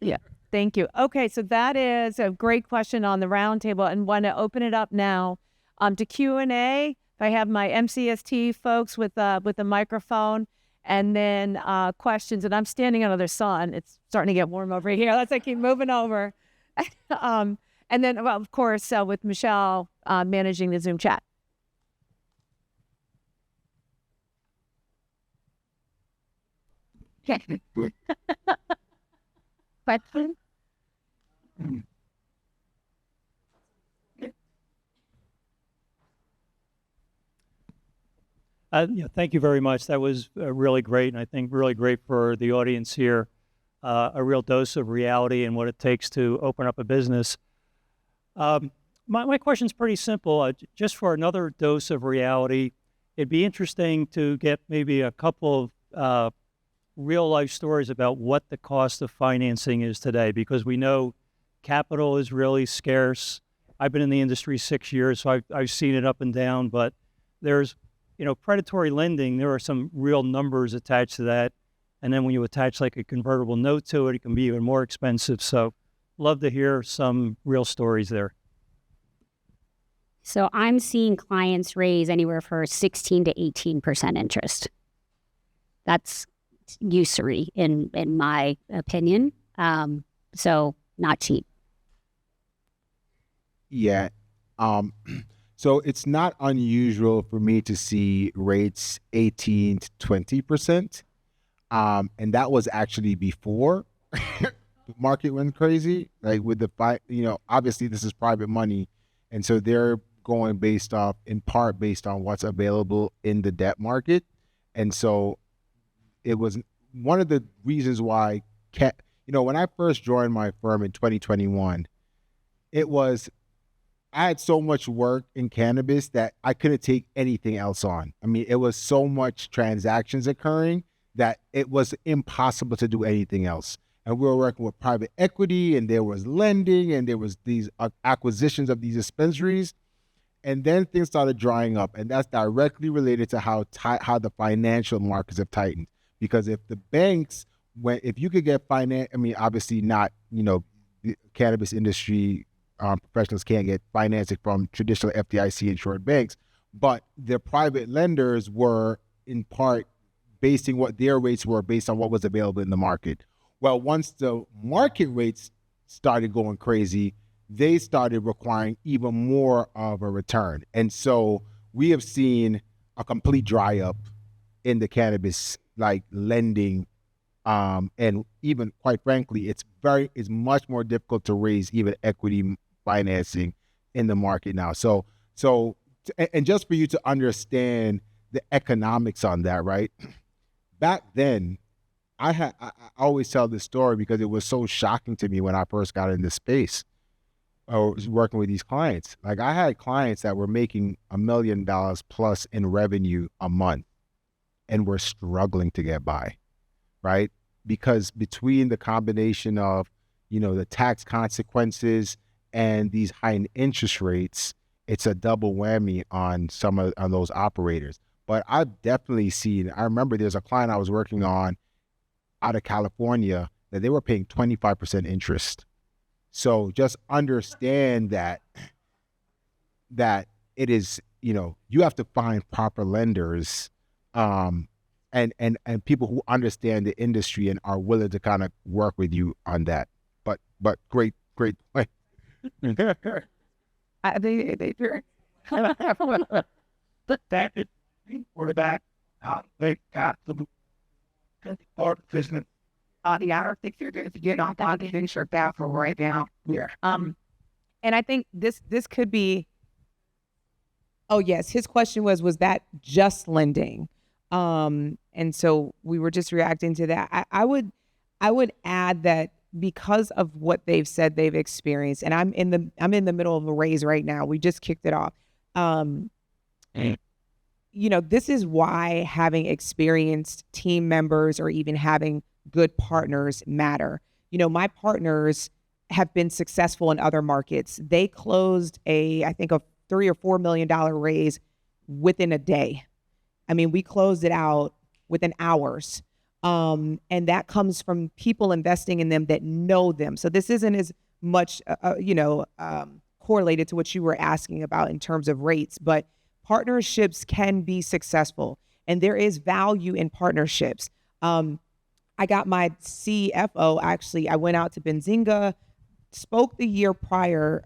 Yeah. Thank you. Okay, so that is a great question on the roundtable, and want to open it up now to Q&A. If I have my MCST folks with the microphone, and then questions. And I'm standing under the sun. It's starting to get warm over here. Let's keep moving over. And then, well, of course, with Michelle managing the Zoom chat. Question? Yeah, thank you very much. That was really great, and I think really great for the audience here. A real dose of reality and what it takes to open up a business. My question's pretty simple. Just for another dose of reality, it'd be interesting to get maybe a couple of real life stories about what the cost of financing is today, because we know capital is really scarce. I've been in the industry 6 years, so I've seen it up and down, but there's, predatory lending, there are some real numbers attached to that. And then when you attach like a convertible note to it, it can be even more expensive. So love to hear some real stories there. So I'm seeing clients raise anywhere for 16 to 18% interest. That's usury in my opinion. So not cheap. Yeah. So it's not unusual for me to see rates 18 to 20%. And that was actually before the market went crazy. Like with the, obviously this is private money. And so they're going in part based on what's available in the debt market. And so it was one of the reasons why, when I first joined my firm in 2021, I had so much work in cannabis that I couldn't take anything else on. I mean, it was so much transactions occurring that it was impossible to do anything else. And we were working with private equity, and there was lending, and there was these acquisitions of these dispensaries. And then things started drying up, and that's directly related to how the financial markets have tightened. Because if the banks if you could get finance, I mean, obviously not, the cannabis industry professionals can't get financing from traditional FDIC insured banks, but the private lenders were in part basing what their rates were based on what was available in the market. Well, once the market rates started going crazy, they started requiring even more of a return. And so we have seen a complete dry up in the cannabis lending. And even quite frankly, it's much more difficult to raise even equity financing in the market now. So and just for you to understand the economics on that, right? Back then, I always tell this story because it was so shocking to me when I first got in this space or was working with these clients. Like I had clients that were making $1 million plus in revenue a month and were struggling to get by, right? Because between the combination of, the tax consequences and these high interest rates, it's a double whammy on on those operators. But I've definitely seen, I remember there's a client I was working on out of California that they were paying 25% interest. So just understand that it is, you have to find proper lenders and people who understand the industry and are willing to kind of work with you on that. But great point. Or that they got the part business Yeah, I don't think you're going to get on that insurance that for right now. Yeah. And I think this could be. Oh yes, his question was that just lending, and so we were just reacting to that. I would add that because of what they've said they've experienced, and I'm in the middle of a raise right now. We just kicked it off. This is why having experienced team members or even having good partners matter. My partners have been successful in other markets. They closed I think a $3 or $4 million raise within a day. I mean, we closed it out within hours. And that comes from people investing in them that know them. So this isn't as much, correlated to what you were asking about in terms of rates, but partnerships can be successful and there is value in partnerships. I got my CFO, actually, I went out to Benzinga, spoke the year prior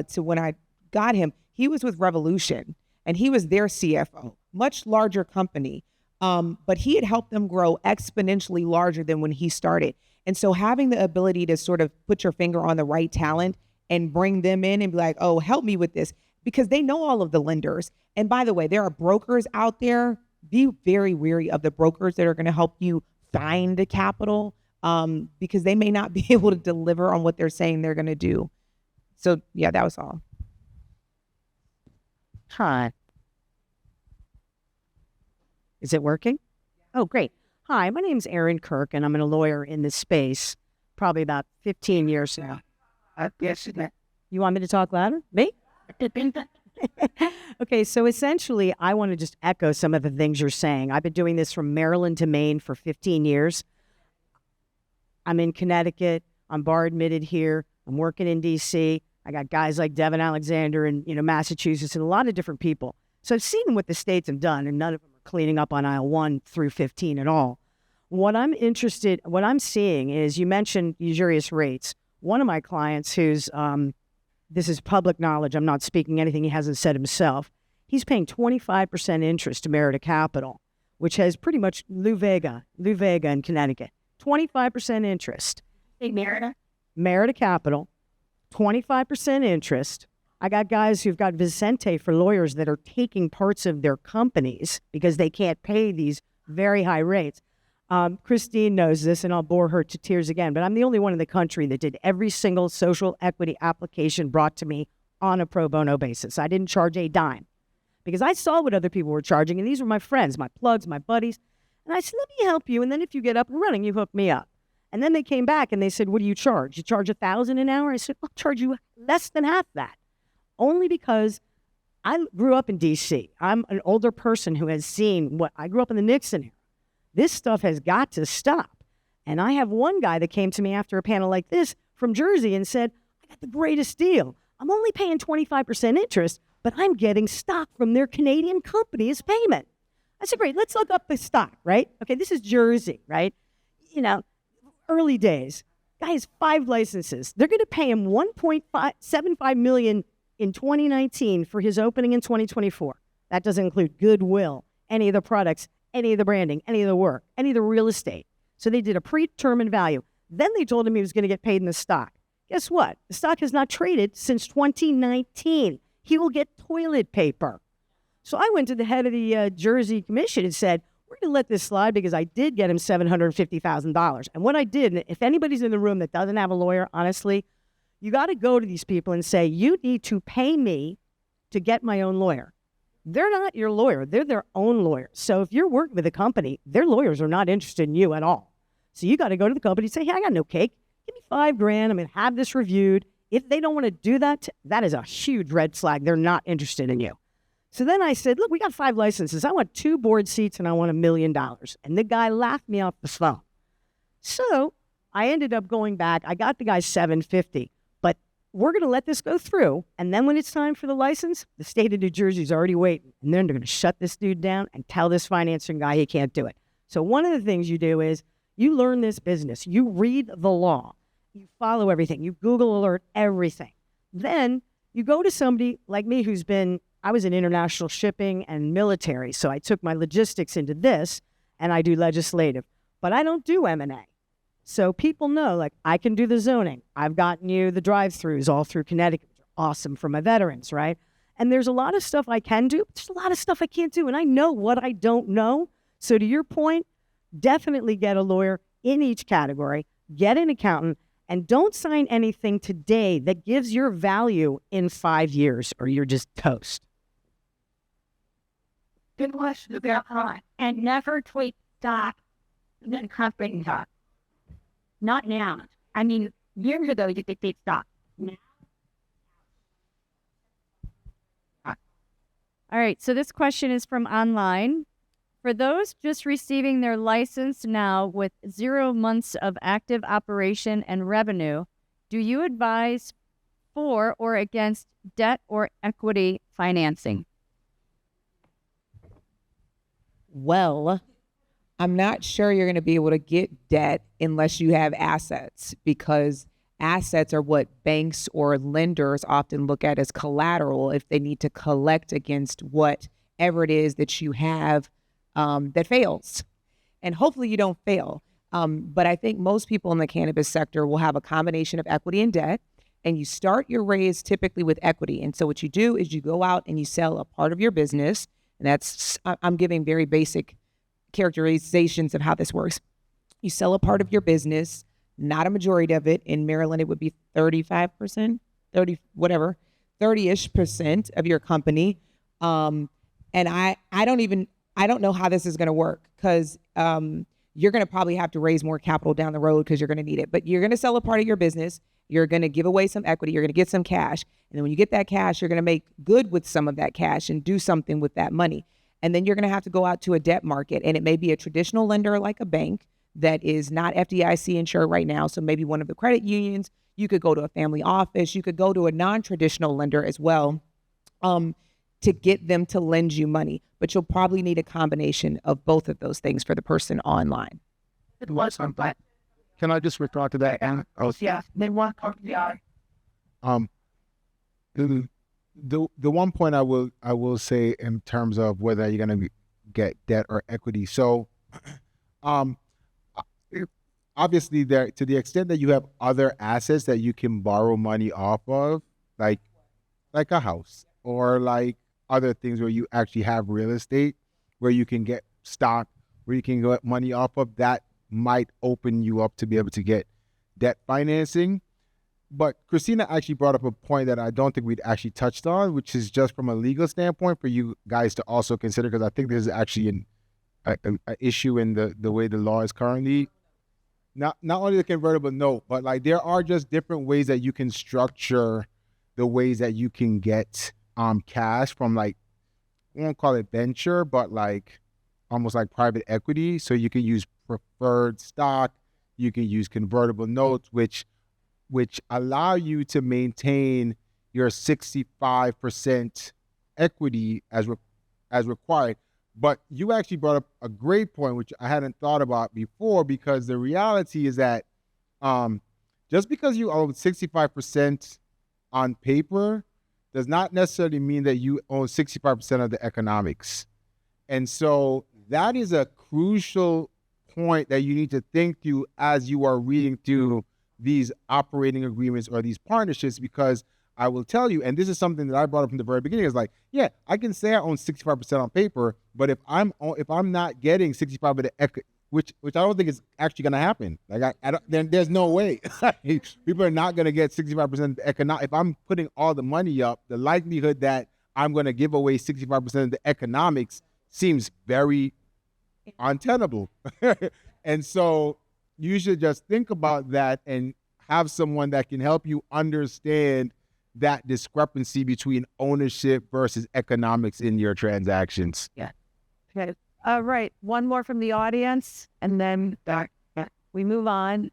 to when I got him. He was with Revolution and he was their CFO, much larger company. But he had helped them grow exponentially larger than when he started. And so having the ability to sort of put your finger on the right talent and bring them in and be like, oh, help me with this, because they know all of the lenders. And by the way, there are brokers out there. Be very wary of the brokers that are going to help you find the capital, because they may not be able to deliver on what they're saying they're going to do. So yeah, that was all. Hi. Is it working? Oh, great. Hi, my name's Erin Kirk, and I'm a lawyer in this space, probably about 15 years now. Yes. You want me to talk louder? Me? Okay, so essentially, I want to just echo some of the things you're saying. I've been doing this from Maryland to Maine for 15 years. I'm in Connecticut. I'm bar admitted here. I'm working in D.C. I got guys like Devin Alexander in Massachusetts and a lot of different people. So I've seen what the states have done, and none of them are cleaning up on aisle 1 through 15 at all. What I'm seeing is, you mentioned usurious rates. One of my clients who's, this is public knowledge, I'm not speaking anything he hasn't said himself, he's paying 25% interest to Merida Capital, which has pretty much Lou Vega in Connecticut. 25% interest. Hey, Merida. Merida Capital, 25% interest. I got guys who've got Vicente for lawyers that are taking parts of their companies because they can't pay these very high rates. Christine knows this, and I'll bore her to tears again, but I'm the only one in the country that did every single social equity application brought to me on a pro bono basis. I didn't charge a dime because I saw what other people were charging, and these were my friends, my plugs, my buddies. And I said, let me help you, and then if you get up and running, you hook me up. And then they came back and they said, what do you charge? You charge $1,000 an hour? I said, I'll charge you less than half that. Only because I grew up in D.C. I'm an older person who has seen I grew up in the Nixon era. This stuff has got to stop. And I have one guy that came to me after a panel like this from Jersey and said, I got the greatest deal. I'm only paying 25% interest, but I'm getting stock from their Canadian company as payment. I said, great, let's look up the stock, right? Okay, this is Jersey, right? Early days. Guy has 5 licenses. They're going to pay him $1.75 million in 2019 for his opening in 2024. That doesn't include goodwill, any of the products, any of the branding, any of the work, any of the real estate. So they did a predetermined value. Then they told him he was going to get paid in the stock. Guess what? The stock has not traded since 2019. He will get toilet paper. So I went to the head of the Jersey Commission and said, we're going to let this slide because I did get him $750,000. And what I did, if anybody's in the room that doesn't have a lawyer, honestly, you got to go to these people and say, you need to pay me to get my own lawyer. They're not your lawyer. They're their own lawyer. So if you're working with a company, their lawyers are not interested in you at all. So you got to go to the company and say, hey, I got no cake. Give me $5,000. I'm going to have this reviewed. If they don't want to do that, that is a huge red flag. They're not interested in you. So then I said, look, we got 5 licenses. I want 2 board seats and I want $1 million. And the guy laughed me off the phone. So I ended up going back. I got the guy $750, but we're going to let this go through. And then when it's time for the license, the state of New Jersey is already waiting. And then they're going to shut this dude down and tell this financing guy he can't do it. So one of the things you do is you learn this business. You read the law. You follow everything. You Google alert everything. Then you go to somebody like me I was in international shipping and military, so I took my logistics into this, and I do legislative. But I don't do M&A. So people know, like, I can do the zoning. I've gotten you the drive-throughs all through Connecticut. Awesome for my veterans, right? And there's a lot of stuff I can do, but there's a lot of stuff I can't do. And I know what I don't know. So to your point, definitely get a lawyer in each category, get an accountant, and don't sign anything today that gives your value in 5 years, or you're just toast. Good question about that. And never tweet stock and then company stock. Not now. I mean, years ago you could tweet stock. Now. All right, so this question is from online. For those just receiving their license now with 0 months of active operation and revenue, do you advise for or against debt or equity financing? Well, I'm not sure you're going to be able to get debt unless you have assets, because assets are what banks or lenders often look at as collateral if they need to collect against whatever it is that you have that fails. And hopefully you don't fail. But I think most people in the cannabis sector will have a combination of equity and debt. And you start your raise typically with equity. And so what you do is you go out and you sell a part of your business. And that's, I'm giving very basic characterizations of how this works. You sell a part of your business, not a majority of it. In Maryland, it would be 35%, 30-ish% of your company. And I don't know how this is going to work, because you're going to probably have to raise more capital down the road because you're going to need it. But you're going to sell a part of your business. You're going to give away some equity. You're going to get some cash. And then when you get that cash, you're going to make good with some of that cash and do something with that money. And then you're going to have to go out to a debt market. And it may be a traditional lender like a bank that is not FDIC insured right now. So maybe one of the credit unions. You could go to a family office. You could go to a non-traditional lender as well to get them to lend you money. But you'll probably need a combination of both of those things for the person online. It was on black. Can I just respond to that? And Yeah, they want RPI. the one point I will say in terms of whether you're going to get debt or equity. So, obviously, there, to the extent that you have other assets that you can borrow money off of, like a house or like other things where you actually have real estate, where you can get stock, where you can get money off of, that might open you up to be able to get debt financing. But Christina actually brought up a point that I don't think we'd actually touched on, which is just from a legal standpoint for you guys to also consider, because I think there's actually an issue in the way the law is currently. Not only the convertible note, but like there are just different ways that you can structure the ways that you can get cash from, like, I won't call it venture, but like almost like private equity. So you can use preferred stock, you can use convertible notes, which allow you to maintain your 65% equity as required. But you actually brought up a great point, which I hadn't thought about before, because the reality is that just because you own 65% on paper does not necessarily mean that you own 65% of the economics. And so that is a crucial point that you need to think through as you are reading through these operating agreements or these partnerships, because I will tell you, and this is something that I brought up from the very beginning, is like, yeah, I can say I own 65% on paper, but if I'm not getting 65 of the which I don't think is actually going to happen. Like there's no way people are not going to get 65% of the economic. If I'm putting all the money up, the likelihood that I'm going to give away 65% of the economics seems very untenable. And so you should just think about that and have someone that can help you understand that discrepancy between ownership versus economics in your transactions. Yeah. Okay. Right. One more from the audience, and then we move on.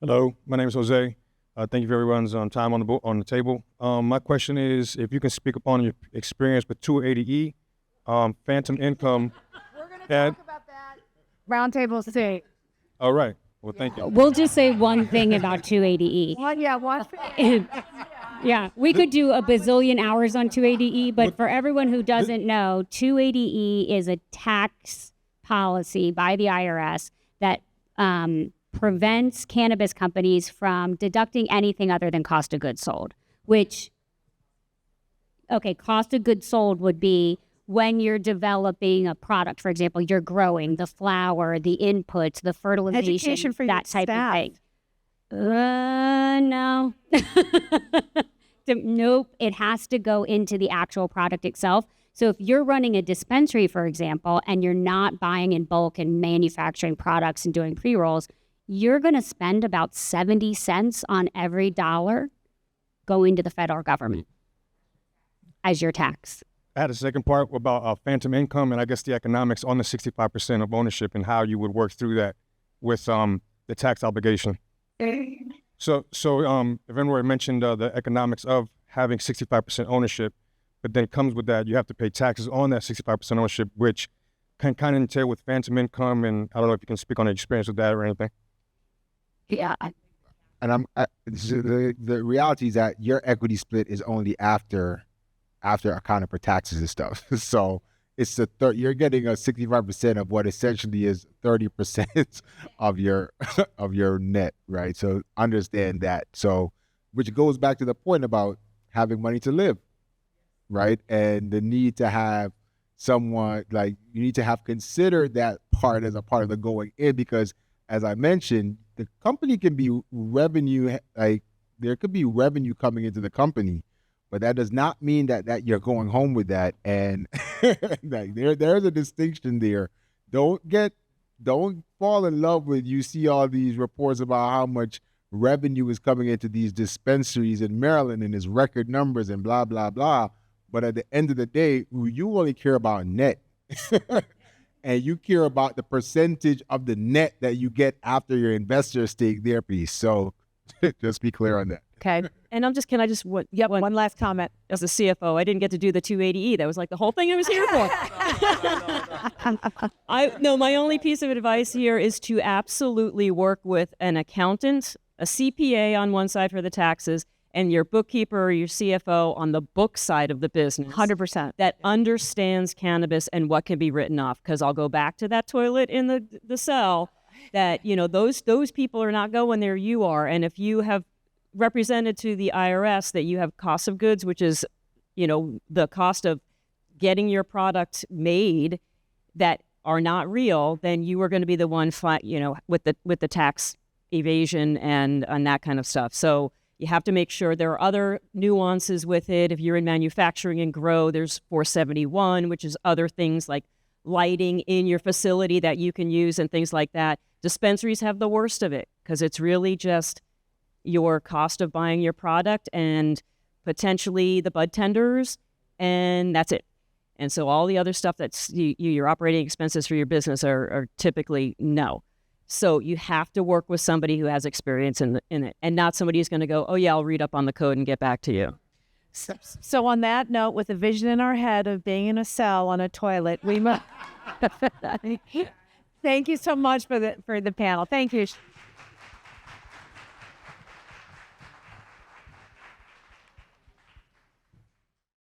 Hello, my name is Jose. Thank you for everyone's time on the table. My question is, if you can speak upon your experience with 280E, phantom income. We're going to talk about that. Roundtable state. All right. Well, thank you. We'll just say one thing about 280E. Yeah, we could do a bazillion hours on 280E, but for everyone who doesn't know, 280E is a tax policy by the IRS that prevents cannabis companies from deducting anything other than cost of goods sold, which, okay, cost of goods sold would be when you're developing a product. For example, you're growing the flower, the inputs, the fertilization, Education for your that type staff. of thing. No. Nope. It has to go into the actual product itself. So if you're running a dispensary, for example, and you're not buying in bulk and manufacturing products and doing pre-rolls, you're going to spend about 70 cents on every dollar going to the federal government as your tax. I had a second part about phantom income and I guess the economics on the 65% of ownership and how you would work through that with the tax obligation. So if anyone mentioned the economics of having 65% ownership, but then comes with that, you have to pay taxes on that 65% ownership, which can kind of entail with phantom income. And I don't know if you can speak on the experience with that or anything. Yeah. And the reality is that your equity split is only after accounting for taxes and stuff. So it's you're getting a 65% of what essentially is 30% of your net, right? So understand that. So, which goes back to the point about having money to live, right? And the need to have someone, like, you need to have considered that part as a part of the going in, because as I mentioned, the company can be revenue, like there could be revenue coming into the company, but that does not mean that you're going home with that. And like there's a distinction there. Don't fall in love with, you see all these reports about how much revenue is coming into these dispensaries in Maryland and its record numbers and blah, blah, blah. But at the end of the day, you only care about net. And you care about the percentage of the net that you get after your investor stake there piece. So just be clear on that. Okay. And can I just, One last comment. as a CFO, I didn't get to do the 280E. That was like the whole thing I was here for. No, my only piece of advice here is to absolutely work with an accountant, a CPA on one side for the taxes, and your bookkeeper or your CFO on the book side of the business. 100%. That understands cannabis and what can be written off. Because I'll go back to that toilet in the cell, that, those people are not going there, you are. And if you have represented to the IRS that you have cost of goods, which is, the cost of getting your product made, that are not real, then you are going to be the one, with the tax evasion and that kind of stuff. So you have to make sure there are other nuances with it. If you're in manufacturing and grow, there's 471, which is other things like lighting in your facility that you can use and things like that. Dispensaries have the worst of it because it's really just your cost of buying your product and potentially the bud tenders, and that's it. And so all the other stuff that's your operating expenses for your business are typically no. So you have to work with somebody who has experience in it, and not somebody who's going to go, oh yeah, I'll read up on the code and get back to you. So on that note, with a vision in our head of being in a cell on a toilet, we must. Thank you so much for the panel. Thank you.